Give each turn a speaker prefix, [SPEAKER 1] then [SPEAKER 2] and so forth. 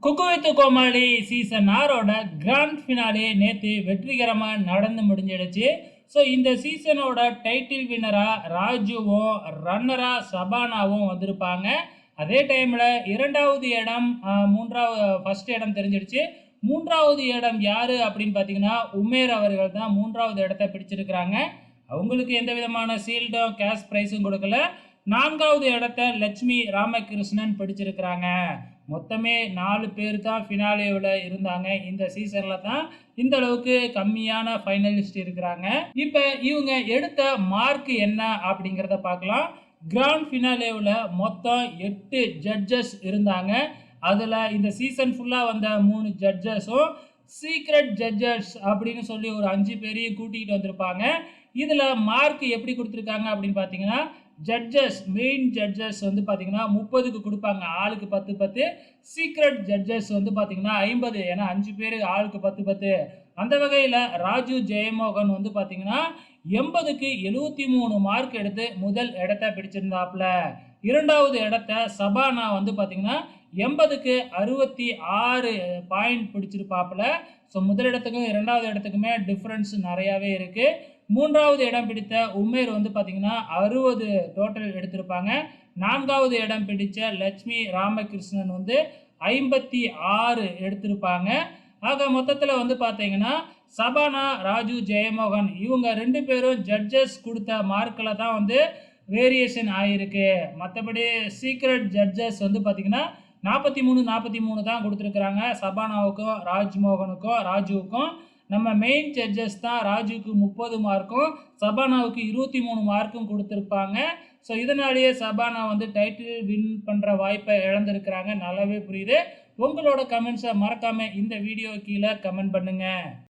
[SPEAKER 1] Cook with Comali season 6ஓட grand finale நேத்து வெற்றிகரமா நடந்து முடிஞ்சிடுச்சு. ஸோ இந்த சீசனோட டைட்டில் வின்னரா ராஜுவும், ரன்னரா சபானாவும் வந்திருப்பாங்க. அதே டைம்ல 2வது இடம், 1வது இடம் தெரிஞ்சிடுச்சு. 3வது இடம் யாரு அப்படின்னு பார்த்தீங்கன்னா, உமேர் அவர்கள் தான் 3வது இடத்த பிடிச்சிருக்கிறாங்க. அவங்களுக்கு எந்த விதமான ஷீல்டும், கேஷ் பிரைஸும் கொடுக்கல. 4வது இடத்த லட்சுமி ராமகிருஷ்ணன் பிடிச்சிருக்கிறாங்க. மொத்தமே 4 பேர் தான் ஃபினாலேவில் இருந்தாங்க. இந்த சீசன்ல தான் இந்த அளவுக்கு கம்மியான ஃபைனலிஸ்ட் இருக்கிறாங்க. இப்போ இவங்க எடுத்த மார்க் என்ன அப்படிங்கிறத பார்க்கலாம். கிராண்ட் ஃபினாலேவில் மொத்தம் 8 ஜட்ஜஸ் இருந்தாங்க. அதில் இந்த சீசன் ஃபுல்லாக வந்த 3 ஜட்ஜஸும் சீக்ரெட் ஜட்ஜஸ் அப்படின்னு சொல்லி ஒரு 5 பேரையும் கூட்டிகிட்டு வந்திருப்பாங்க. இதில் மார்க் எப்படி கொடுத்துருக்காங்க அப்படின்னு பார்த்தீங்கன்னா, மெயின் ஜட்ஜஸ் வந்து பார்த்தீங்கன்னா 30க்கு கொடுப்பாங்க, ஆளுக்கு 10 10. சீக்ரெட் ஜட்ஜஸ் வந்து பார்த்தீங்கன்னா 50, ஏன்னா 5 பேர் ஆளுக்கு 10 10. அந்த வகையில் ராஜு ஜெயமோகன் வந்து பார்த்தீங்கன்னா 80க்கு 73 மார்க் எடுத்து முதல் இடத்த பிடிச்சிருந்தாப்புல. 2வது இடத்த சபானா வந்து பார்த்தீங்கன்னா 80க்கு 66 பாயிண்ட் பிடிச்சிருப்பாப்புல. ஸோ முதலிடத்துக்கும் 2வது இடத்துக்குமே டிஃப்ரென்ஸ் நிறையாவே இருக்குது. 3வது இடம் பிடித்த உமேர் வந்து பார்த்தீங்கன்னா 60 டோட்டல் எடுத்திருப்பாங்க. 4வது இடம் பிடித்த லட்சுமி ராமகிருஷ்ணன் வந்து 56 எடுத்திருப்பாங்க. ஆக மொத்தத்தில் வந்து பார்த்தீங்கன்னா சபானா, ராஜு ஜெயமோகன் இவங்க 2 பேரும் ஜட்ஜஸ் கொடுத்த மார்க்கில் தான் வந்து வேரியேஷன் ஆகிருக்கு. மற்றபடி சீக்ரெட் ஜட்ஜஸ் வந்து பார்த்தீங்கன்னா 43 தான் கொடுத்துருக்குறாங்க. சபானாவுக்கும், ராஜுவுக்கும். நம்ம மெயின் ஜட்ஜஸ் தான் ராஜுவுக்கு 30 மார்க்கும், சபானாவுக்கு 23 மார்க்கும் கொடுத்துருப்பாங்க. ஸோ இதனாலேயே சபானா வந்து டைட்டில் வின் பண்ணுற வாய்ப்பை இழந்திருக்கிறாங்க. நல்லாவே புரியுது. உங்களோட கமெண்ட்ஸை மறக்காமல் இந்த வீடியோ கீழே கமெண்ட் பண்ணுங்கள்.